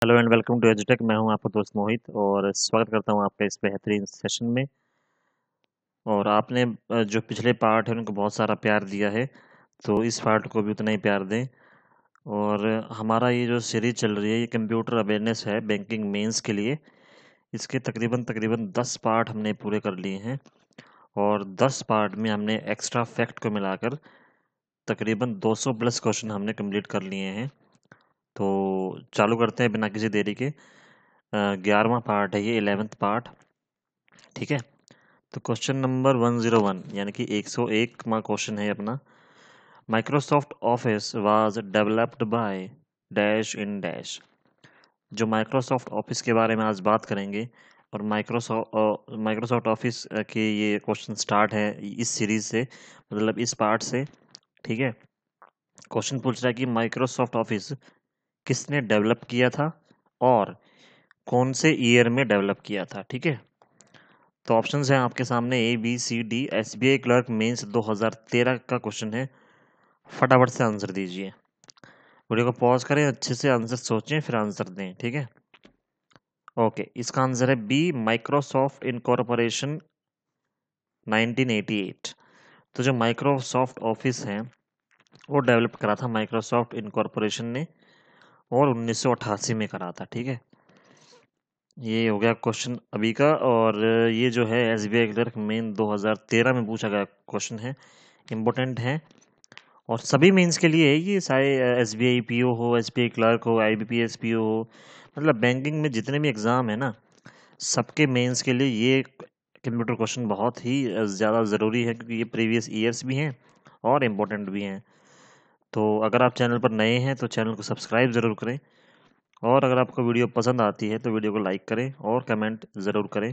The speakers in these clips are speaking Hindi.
हेलो एंड वेलकम टू एजुटेक। मैं हूं आपका दोस्त मोहित और स्वागत करता हूं आपका इस बेहतरीन सेशन में। और आपने जो पिछले पार्ट है उनको बहुत सारा प्यार दिया है, तो इस पार्ट को भी उतना ही प्यार दें। और हमारा ये जो सीरीज चल रही है ये कंप्यूटर अवेयरनेस है बैंकिंग मेंस के लिए। इसके तकरीबन तकरीबन 10 पार्ट हमने पूरे कर लिए हैं और 10 पार्ट में हमने एक्स्ट्रा फैक्ट को मिलाकर तकरीबन 200 प्लस क्वेश्चन हमने कंप्लीट कर लिए हैं। तो चालू करते हैं बिना किसी देरी के। 11वां पार्ट है ये, 11th पार्ट। ठीक है, तो क्वेश्चन नंबर 101 यानी कि 101वां क्वेश्चन है अपना। Microsoft office was developed by dash in dash. जो माइक्रोसॉफ्ट ऑफिस के बारे में आज बात करेंगे और माइक्रोसॉफ्ट ऑफिस के ये क्वेश्चन स्टार्ट है इस सीरीज से, मतलब इस पार्ट से। ठीक है, क्वेश्चन पूछ रहा है कि माइक्रोसॉफ्ट ऑफिस किसने डेवलप किया था और कौन से ईयर में डेवलप किया था। ठीक है, तो ऑप्शंस हैं आपके सामने ABCD। SBI क्लर्क मेंस 2013 का क्वेश्चन है, फटाफट से आंसर दीजिए। वीडियो को पॉज करें, अच्छे से आंसर सोचें फिर आंसर दें। ठीक है, ओके, इसका आंसर है बी, माइक्रोसॉफ्ट इनकॉर्पोरेशन 1988। तो जो माइक्रोसॉफ्ट ऑफिस है वो डेवलप करा था माइक्रोसॉफ्ट इनकॉर्पोरेशन ने और 1988 में करा था। ठीक है, ये हो गया क्वेश्चन अभी का। और ये जो है SBI क्लर्क मेन 2013 में पूछा गया क्वेश्चन है, इम्पोर्टेंट है और सभी मेंस के लिए है ये, चाहे SBI PO हो, SBI क्लर्क हो, IBPS PO हो, मतलब बैंकिंग में जितने भी एग्ज़ाम है ना, सबके मेंस के लिए ये कंप्यूटर क्वेश्चन बहुत ही ज़्यादा ज़रूरी है, क्योंकि ये प्रीवियस ईयर्स भी हैं और इम्पोर्टेंट भी हैं। तो अगर आप चैनल पर नए हैं तो चैनल को सब्सक्राइब ज़रूर करें, और अगर आपको वीडियो पसंद आती है तो वीडियो को लाइक करें और कमेंट ज़रूर करें।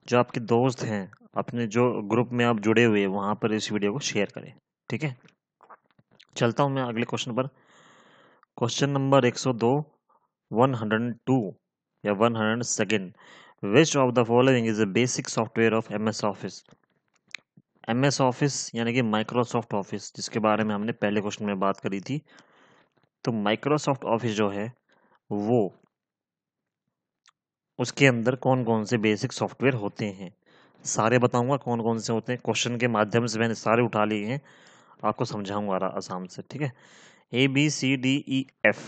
जो आपके दोस्त हैं, अपने जो ग्रुप में आप जुड़े हुए हैं, वहाँ पर इस वीडियो को शेयर करें। ठीक है, चलता हूँ मैं अगले क्वेश्चन पर। क्वेश्चन नंबर 102, 102 या 102। Which of the following is a basic software of MS office. MS office यानी कि माइक्रोसॉफ्ट ऑफिस, जिसके बारे में हमने पहले क्वेश्चन में बात करी थी। तो माइक्रोसॉफ्ट ऑफिस जो है वो, उसके अंदर कौन कौन से बेसिक सॉफ्टवेयर होते हैं, सारे बताऊंगा कौन कौन से होते हैं। क्वेश्चन के माध्यम से मैंने सारे उठा लिए हैं, आपको समझाऊंगा आसाम से। ठीक है, ABCDEF,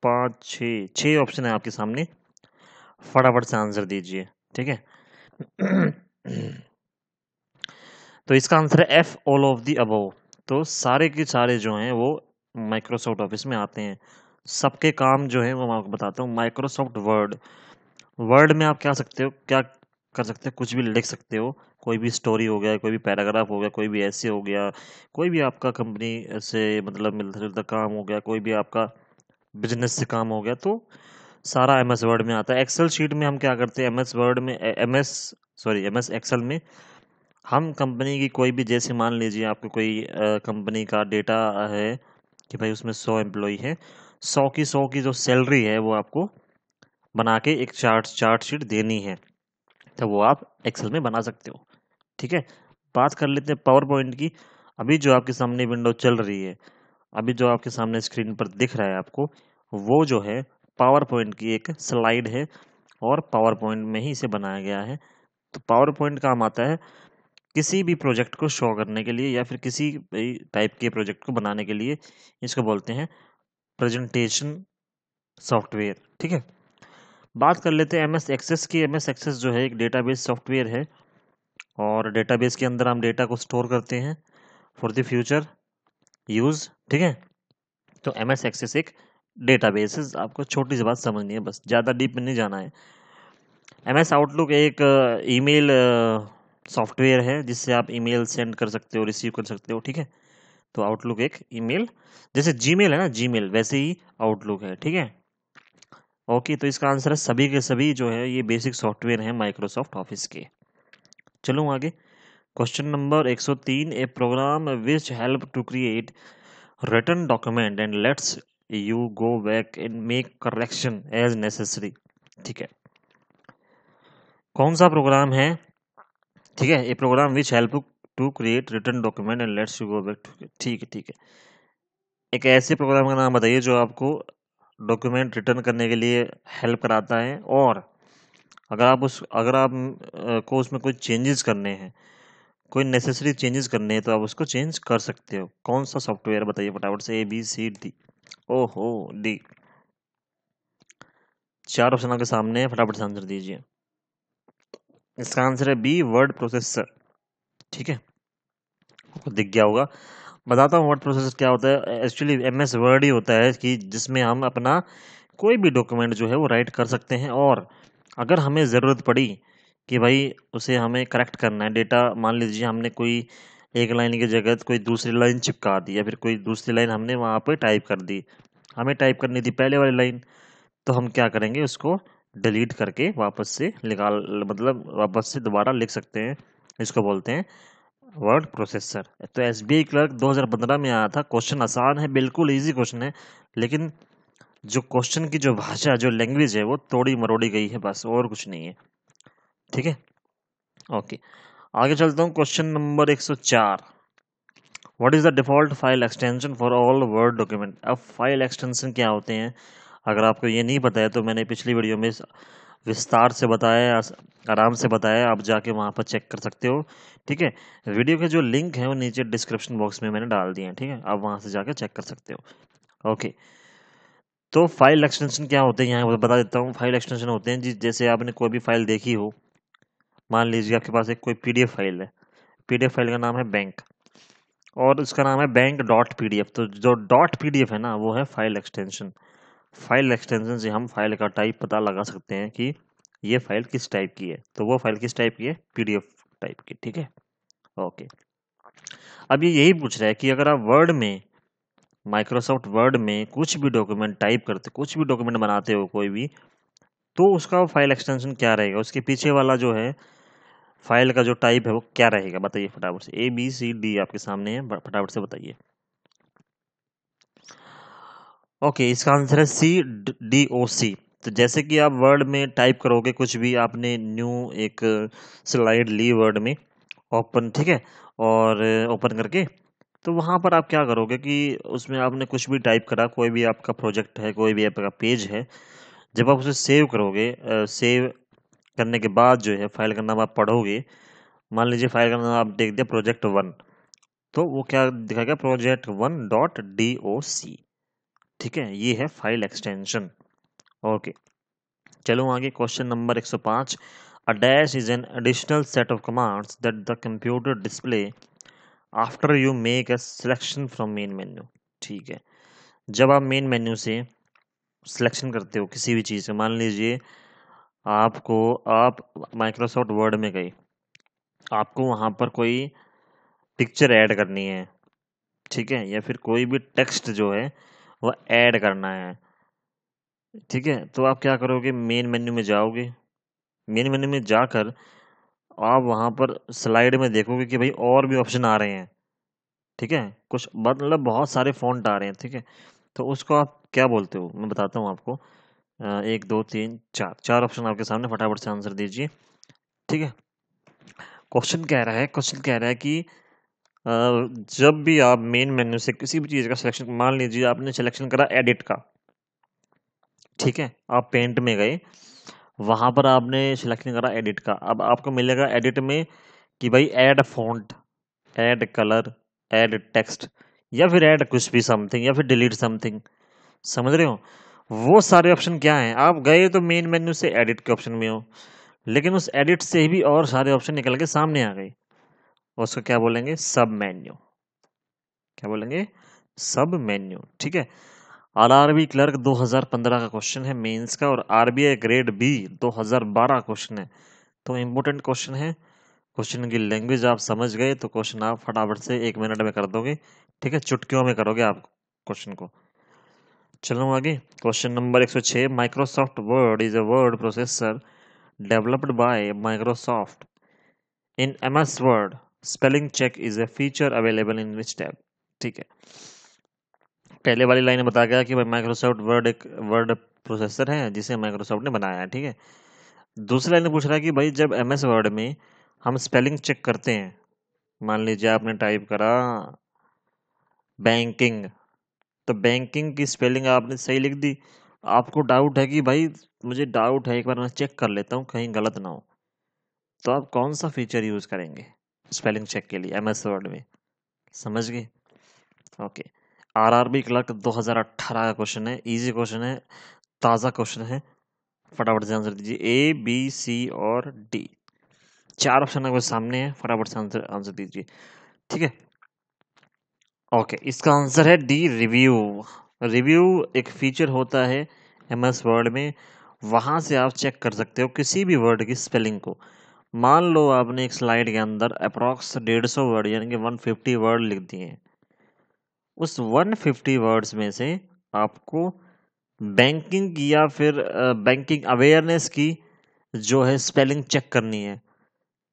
5 6 ऑप्शन है आपके सामने, फटाफट से आंसर दीजिए। ठीक है, तो इसका आंसर है F, all of the above. तो सारे के सारे जो हैं वो माइक्रोसॉफ्ट ऑफिस में आते हैं। सबके काम जो है वो मैं आपको बताता हूँ। माइक्रोसॉफ्ट वर्ड, वर्ड में आप क्या सकते हो, क्या कर सकते हो, कुछ भी लिख सकते हो। कोई भी स्टोरी हो गया, कोई भी पैराग्राफ हो गया, कोई भी ऐसे हो गया, कोई भी आपका कंपनी से मतलब मिलता जुलता काम हो गया, कोई भी आपका बिजनेस से काम हो गया, तो सारा MS वर्ड में आता है। एक्सेल शीट में हम क्या करते हैं, MS वर्ड में, MS एक्सेल में हम कंपनी की कोई भी, जैसे मान लीजिए आपको कोई कंपनी का डेटा है कि भाई उसमें 100 एम्प्लॉई है, 100 की जो सैलरी है वो आपको बना के एक चार्ट शीट देनी है, तो वो आप एक्सेल में बना सकते हो। ठीक है, बात कर लेते हैं पावर पॉइंट की। अभी जो आपके सामने विंडो चल रही है, अभी जो आपके सामने स्क्रीन पर दिख रहा है आपको, वो जो है पावर पॉइंट की एक स्लाइड है और पावर पॉइंट में ही इसे बनाया गया है। तो पावर पॉइंट काम आता है किसी भी प्रोजेक्ट को शो करने के लिए या फिर किसी टाइप के प्रोजेक्ट को बनाने के लिए। इसको बोलते हैं प्रेजेंटेशन सॉफ्टवेयर। ठीक है, बात कर लेते हैं MS एक्सेस की। MS एक्सेस जो है एक डेटाबेस सॉफ्टवेयर है और डेटाबेस के अंदर हम डेटा को स्टोर करते हैं फॉर द फ्यूचर यूज़। ठीक है, तो MS एक्सेस एक डेटाबेस है। आपको छोटी सी बात समझनी है, बस ज़्यादा डीप में नहीं जाना है। MS आउटलुक एक ईमेल सॉफ्टवेयर है जिससे आप ईमेल सेंड कर सकते हो, रिसीव कर सकते हो। ठीक है, तो आउटलुक एक ईमेल, जैसे जीमेल है ना, जीमेल वैसे ही आउटलुक है। ठीक है, ओके, तो इसका आंसर है सभी के सभी जो है ये बेसिक सॉफ्टवेयर हैं माइक्रोसॉफ्ट ऑफिस के। चलो आगे, question number 103। A program which help to create written document and lets you go back and make correction as necessary. ठीक है, कौन सा प्रोग्राम है। ठीक है, a program which help to create written document and lets you go back. ठीक है, ठीक है, एक ऐसे प्रोग्राम का नाम बताइए जो आपको डॉक्यूमेंट रिटर्न करने के लिए हेल्प कराता है, और अगर आप को उसमें कोई चेंजेस करने हैं, कोई नेसेसरी चेंजेस करने हैं, तो आप उसको चेंज कर सकते हो। कौन सा सॉफ्टवेयर बताइए फटाफट से, ABCD। ओहो, डी। 4 ऑप्शन आपके सामने है, फटाफट से आंसर दीजिए। इसका आंसर है बी, वर्ड प्रोसेसर। ठीक है, आपको दिख गया होगा। बताता हूँ वर्ड प्रोसेसर क्या होता है। एक्चुअली MS वर्ड ही होता है कि जिसमें हम अपना कोई भी डॉक्यूमेंट जो है वो राइट कर सकते हैं, और अगर हमें ज़रूरत पड़ी कि भाई उसे हमें करेक्ट करना है, डेटा मान लीजिए हमने कोई एक लाइन की जगह कोई दूसरी लाइन चिपका दी, या फिर कोई दूसरी लाइन हमने वहाँ पे टाइप कर दी, हमें टाइप करनी थी पहले वाली लाइन, तो हम क्या करेंगे, उसको डिलीट करके वापस से निकाल, मतलब वापस से दोबारा लिख सकते हैं। इसको बोलते हैं वर्ड प्रोसेसर। तो SBI क्लर्क 2015 में आया था। क्वेश्चन आसान है, बिल्कुल इजी क्वेश्चन है, लेकिन जो क्वेश्चन की जो भाषा, जो लैंग्वेज है, वो तोड़ी मरोड़ी गई है, बस और कुछ नहीं है। ठीक है, ओके, आगे चलता हूँ। Question number 104, what is the default file extension for all word document. अब फाइल एक्सटेंशन क्या होते हैं, अगर आपको ये नहीं पता है तो मैंने पिछली वीडियो में विस्तार से बताया, आराम से बताया, आप जाके वहाँ पर चेक कर सकते हो। ठीक है, वीडियो के जो लिंक है वो नीचे डिस्क्रिप्शन बॉक्स में मैंने डाल दिए हैं। ठीक है, आप वहाँ से जाके चेक कर सकते हो। ओके, तो फाइल एक्सटेंशन क्या होते हैं यहाँ पर बता देता हूँ। फाइल एक्सटेंशन होते हैं जैसे आपने कोई भी फाइल देखी हो, मान लीजिए आपके पास एक कोई PDF फाइल है, PDF फाइल का नाम है बैंक, और उसका नाम है बैंक.pdf। तो जो .pdf है ना, वो है फाइल एक्सटेंशन। फाइल एक्सटेंशन से हम फाइल का टाइप पता लगा सकते हैं कि ये फाइल किस टाइप की है। तो वो फाइल किस टाइप की है, PDF टाइप की। ठीक है, ओके। अब ये यही पूछ रहा है कि अगर आप वर्ड में, माइक्रोसॉफ्ट वर्ड में कुछ भी डॉक्यूमेंट टाइप करते, कुछ भी डॉक्यूमेंट बनाते हो कोई भी, तो उसका फाइल एक्सटेंशन क्या रहेगा, उसके पीछे वाला जो है फाइल का जो टाइप है वो क्या रहेगा, बताइए फटाफट से। ABCD आपके सामने है, फटाफट से बताइए। ओके, इसका आंसर है CDOC। तो जैसे कि आप वर्ड में टाइप करोगे कुछ भी, आपने न्यू एक स्लाइड ली वर्ड में, ओपन, ठीक है, और ओपन करके, तो वहाँ पर आप क्या करोगे कि उसमें आपने कुछ भी टाइप करा, कोई भी आपका प्रोजेक्ट है, कोई भी आपका पेज है, जब आप उसे सेव करोगे, सेव करने के बाद जो है फाइल का नाम आप पढ़ोगे, मान लीजिए फाइल का नाम आप देख दिया project1, तो वो क्या दिखाएगा, project1.doc। ठीक है, ये है फाइल एक्सटेंशन। ओके, चलो आगे। Question number 105, a dash is an additional set of commands that the computer display after you make a selection from main menu. ठीक है, जब आप मेन मेन्यू से सिलेक्शन करते हो किसी भी चीज़ से, मान लीजिए आप माइक्रोसॉफ्ट वर्ड में गए, आपको वहाँ पर कोई पिक्चर ऐड करनी है, ठीक है, या फिर कोई भी टेक्स्ट जो है वो ऐड करना है। ठीक है, तो आप क्या करोगे, मेन मेन्यू में जाओगे, मेन मेन्यू में जाकर आप वहाँ पर स्लाइड में देखोगे कि भाई और भी ऑप्शन आ रहे हैं। ठीक है, कुछ मतलब बहुत सारे फ़ॉन्ट आ रहे हैं। ठीक है, तो उसको आप क्या बोलते हो, मैं बताता हूँ आपको। 1 2 3 4 ऑप्शन आपके सामने, फटाफट से आंसर दीजिए। ठीक है, क्वेश्चन कह रहा है कि अ, जब भी आप मेन मेन्यू से किसी भी चीज़ का सिलेक्शन, मान लीजिए आपने सिलेक्शन करा एडिट का, ठीक है, आप पेंट में गए, वहाँ पर आपने सिलेक्शन करा एडिट का, अब आपको मिलेगा एडिट में कि भाई add font, add colour, add text, या फिर ऐड कुछ भी समथिंग, या फिर डिलीट समथिंग। समझ रहे हो, वो सारे ऑप्शन क्या हैं, आप गए तो मेन मेन्यू से एडिट के ऑप्शन में हो, लेकिन उस एडिट से भी और सारे ऑप्शन निकल के सामने आ गए, उसको क्या बोलेंगे, सब मेन्यू। क्या बोलेंगे, सब मेन्यू। ठीक है, RRB क्लर्क 2015 का क्वेश्चन है मेंस का, और RBI ग्रेड बी 2012 क्वेश्चन है। तो इम्पोर्टेंट क्वेश्चन है, क्वेश्चन की लैंग्वेज आप समझ गए तो क्वेश्चन आप फटाफट से 1 मिनट में कर दोगे। ठीक है, चुटकियों में करोगे आप क्वेश्चन को। चलो आगे। Question number 106, Microsoft word is a word processor developed by Microsoft in MS word, spelling check is a feature available in which tab. ठीक है, पहले वाली लाइन में बताया गया कि भाई माइक्रोसॉफ्ट वर्ड एक वर्ड प्रोसेसर है जिसे माइक्रोसॉफ्ट ने बनाया है। ठीक है, दूसरी लाइन में पूछ रहा है कि भाई जब MS वर्ड में हम स्पेलिंग चेक करते हैं, मान लीजिए आपने टाइप करा बैंकिंग, तो बैंकिंग की स्पेलिंग आपने सही लिख दी, आपको डाउट है कि भाई मुझे डाउट है, एक बार मैं चेक कर लेता हूँ कहीं गलत ना हो, तो आप कौन सा फीचर यूज करेंगे स्पेलिंग चेक के लिए एमएस वर्ड में? समझ गए? ओके। आरआरबी क्लर्क 2018 का क्वेश्चन है, इजी क्वेश्चन है, ताज़ा क्वेश्चन है। फटाफट से आंसर दीजिए, ए बी सी और डी। 4 ऑप्शन आपके सामने है, फटाफट से आंसर आंसर दीजिए। ठीक है, ओके। इसका आंसर है डी, रिव्यू। रिव्यू एक फीचर होता है एमएस वर्ड में, वहां से आप चेक कर सकते हो किसी भी वर्ड की स्पेलिंग को। मान लो आपने एक स्लाइड के अंदर अप्रॉक्स 150 वर्ड यानी कि 150 वर्ड लिख दिए हैं, उस 150 वर्ड्स में से आपको बैंकिंग की या फिर बैंकिंग अवेयरनेस की जो है स्पेलिंग चेक करनी है,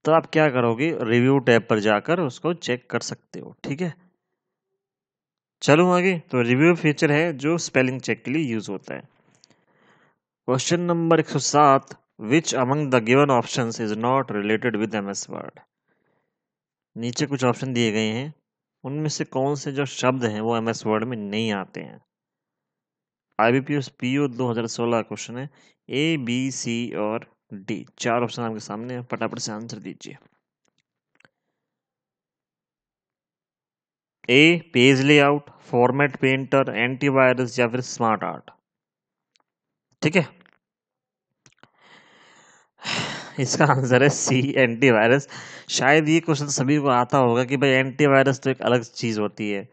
तो आप क्या करोगे, रिव्यू टैब पर जाकर उसको चेक कर सकते हो। ठीक है, चलो आगे। तो रिव्यू फीचर है जो स्पेलिंग चेक के लिए यूज होता है। Question number 107, which among the given options is not related with MS word? नीचे कुछ ऑप्शन दिए गए हैं, उनमें से कौन से जो शब्द हैं वो एमएस वर्ड में नहीं आते हैं? आईबीपीएस पीओ 2016 क्वेश्चन है, ए बी सी और डी। 4 ऑप्शन आपके सामने है, फटाफट से आंसर दीजिए। A page layout, format painter, antivirus या फिर स्मार्ट आर्ट। ठीक है, इसका आंसर है सी, एंटीवायरस। शायद ये क्वेश्चन सभी को आता होगा कि भाई एंटीवायरस तो एक अलग चीज होती है।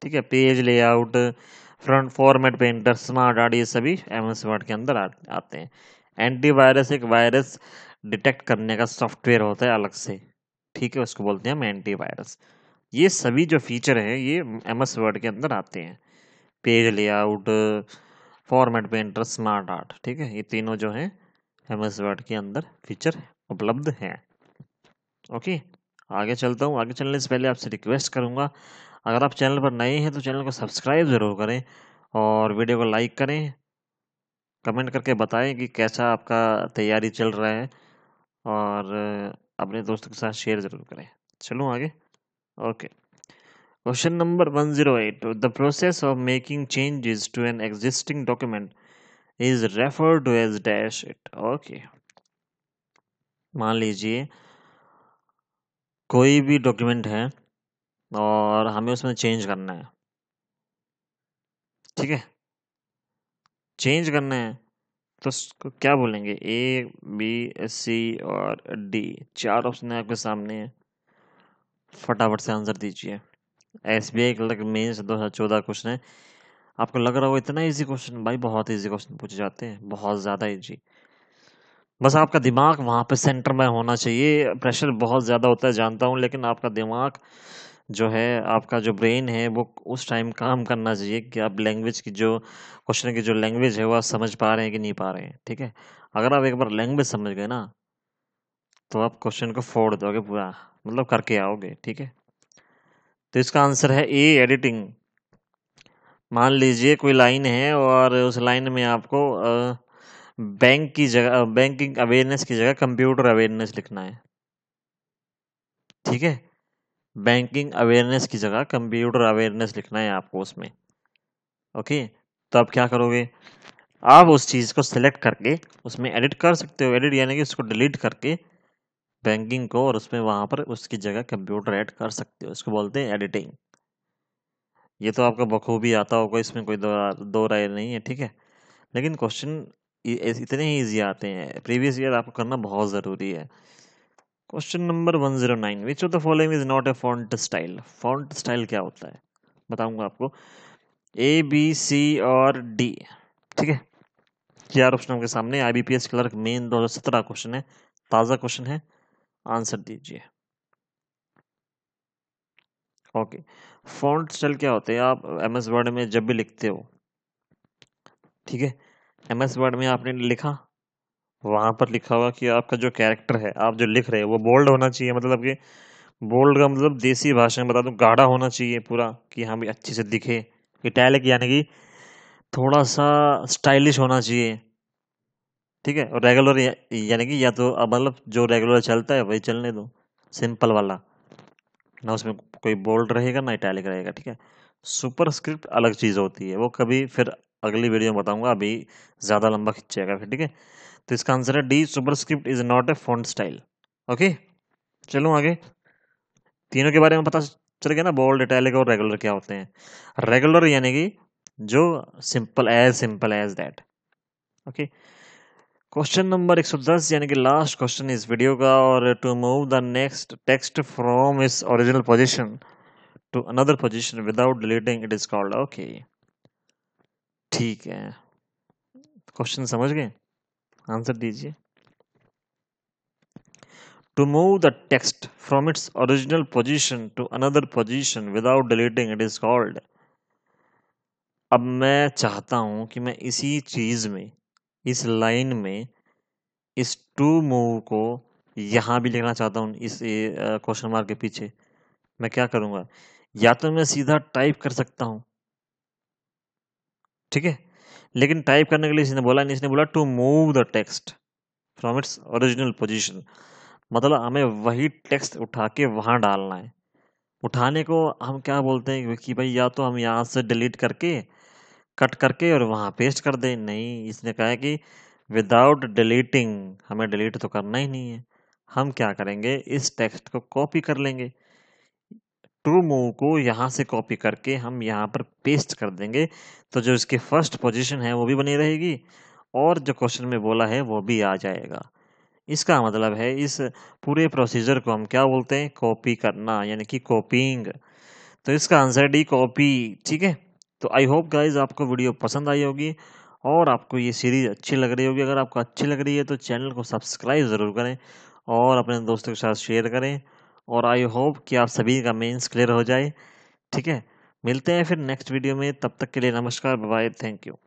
ठीक है, page layout, front format painter, smart art, ये सभी एमएस वर्ड के अंदर आते हैं। एंटीवायरस एक वायरस डिटेक्ट करने का सॉफ्टवेयर होता है अलग से। ठीक है, उसको बोलते हैं हम एंटीवायरस। ये सभी जो फीचर हैं ये एमएस वर्ड के अंदर आते हैं, page layout, format painter, smart art. ठीक है, ये तीनों जो हैं एमएस वर्ड के अंदर फीचर उपलब्ध हैं। ओके, आगे चलता हूँ। आगे चलने से पहले आपसे रिक्वेस्ट करूँगा, अगर आप चैनल पर नए हैं तो चैनल को सब्सक्राइब ज़रूर करें और वीडियो को लाइक करें, कमेंट करके बताएं कि कैसा आपका तैयारी चल रहा है, और अपने दोस्तों के साथ शेयर ज़रूर करें। चलो आगे। Okay, question number 108, the process of making changes to an existing document is referred to as dash it. Okay, मान लीजिए कोई भी डॉक्यूमेंट है और हमें उसमें चेंज करना है। ठीक है, चेंज करना है तो उसको क्या बोलेंगे, ए बी सी और डी। 4 ऑप्शन है आपके सामने है, फटाफट से आंसर दीजिए। एसबीआई क्लर्क मेंस 2014 क्वेश्चन है। आपको लग रहा हो इतना इजी क्वेश्चन? भाई बहुत इजी क्वेश्चन पूछे जाते हैं, बहुत ज़्यादा इजी। बस आपका दिमाग वहां पे सेंटर में होना चाहिए। प्रेशर बहुत ज़्यादा होता है जानता हूँ, लेकिन आपका दिमाग जो है, आपका जो ब्रेन है वो उस टाइम काम करना चाहिए कि आप लैंग्वेज की जो क्वेश्चन की जो लैंग्वेज है वो आप समझ पा रहे हैं कि नहीं पा रहे हैं। ठीक है, अगर आप एक बार लैंग्वेज समझ गए ना तो आप क्वेश्चन को फोड़ दोगे पूरा, मतलब करके आओगे। ठीक है, तो इसका आंसर है ए, एडिटिंग। मान लीजिए कोई लाइन है और उस लाइन में आपको बैंक की जगह, बैंकिंग अवेयरनेस की जगह कंप्यूटर अवेयरनेस लिखना है। ठीक है, बैंकिंग अवेयरनेस की जगह कंप्यूटर अवेयरनेस लिखना है आपको उसमें। ओके, तो आप क्या करोगे, आप उस चीज़ को सिलेक्ट करके उसमें एडिट कर सकते हो। एडिट यानी कि उसको डिलीट करके बैंकिंग को, और उसमें वहां पर उसकी जगह कंप्यूटर ऐड कर सकते हो। इसको बोलते हैं एडिटिंग। ये तो आपका बखूबी आता होगा, इसमें कोई दो राय नहीं है। ठीक है, लेकिन क्वेश्चन इतने ही ईजी आते हैं, प्रीवियस ईयर आपको करना बहुत ज़रूरी है। Question number 109, which of the following is not a font style? Font style क्या होता है बताऊंगा आपको, ए बी सी और डी। ठीक है, 4 ऑप्शन आपके सामने। आईबीपीएस क्लर्क मेन 2017 क्वेश्चन है, ताज़ा क्वेश्चन है, आंसर दीजिए। ओके, फॉन्ट स्टाइल क्या होते हैं, आप एमएस वर्ड में जब भी लिखते हो, ठीक है, एमएस वर्ड में आपने लिखा, वहां पर लिखा हुआ कि आपका जो कैरेक्टर है, आप जो लिख रहे हैं वो बोल्ड होना चाहिए। मतलब कि बोल्ड का मतलब देसी भाषा में बता दूं, गाढ़ा होना चाहिए पूरा, कि हाँ भी अच्छे से दिखे। इटैलिक यानी कि थोड़ा सा स्टाइलिश होना चाहिए। ठीक है, और रेगुलर यानी कि या तो अब मतलब जो रेगुलर चलता है वही चलने दो, सिंपल वाला, ना उसमें कोई बोल्ड रहेगा ना इटैलिक रहेगा। ठीक है, सुपर स्क्रिप्ट अलग चीज़ होती है, वो कभी फिर अगली वीडियो में बताऊंगा, अभी ज़्यादा लंबा खिंचेगा फिर, ठीक है। तो इसका आंसर है D, superscript is not a font style. Okay, चलो आगे। तीनों के बारे में पता चल गया ना, बोल्ड, इटैलिक और रेगुलर क्या होते हैं। रेगुलर यानी कि जो simple as that. Okay, question number 110 यानी कि लास्ट क्वेश्चन इस वीडियो का, और to move the next text from its original position to another position without deleting it is called. Okay, ठीक है, क्वेश्चन समझ गए, आंसर दीजिए। To move the text from its original position to another position without deleting it is called। अब मैं चाहता हूं कि मैं इसी चीज में, इस लाइन में, इस टू मूव को यहां भी लिखना चाहता हूं, इस क्वेश्चन मार्क के पीछे। मैं क्या करूंगा, या तो मैं सीधा टाइप कर सकता हूं, ठीक है, लेकिन टाइप करने के लिए इसने बोला नहीं, इसने बोला to move the text from its original position, मतलब हमें वही टेक्स्ट उठा के वहां डालना है। उठाने को हम क्या बोलते हैं कि भाई या तो हम यहाँ से डिलीट करके, कट करके और वहाँ पेस्ट कर दें। नहीं, इसने कहा है कि विदाउट डिलीटिंग, हमें डिलीट तो करना ही नहीं है। हम क्या करेंगे, इस टेक्स्ट को कॉपी कर लेंगे, टू मूव को यहाँ से कॉपी करके हम यहाँ पर पेस्ट कर देंगे, तो जो इसकी फर्स्ट पोजीशन है वो भी बनी रहेगी और जो क्वेश्चन में बोला है वो भी आ जाएगा। इसका मतलब है इस पूरे प्रोसीजर को हम क्या बोलते हैं, कॉपी करना, यानी कि कॉपीइंग। तो इसका आंसर डी, कॉपी, ठीक है। तो आई होप गाइज आपको वीडियो पसंद आई होगी और आपको ये सीरीज अच्छी लग रही होगी। अगर आपको अच्छी लग रही है तो चैनल को सब्सक्राइब ज़रूर करें और अपने दोस्तों के साथ शेयर करें, और आई होप कि आप सभी का मेंस क्लियर हो जाए, ठीक है। मिलते हैं फिर नेक्स्ट वीडियो में, तब तक के लिए नमस्कार, बाय, थैंक यू।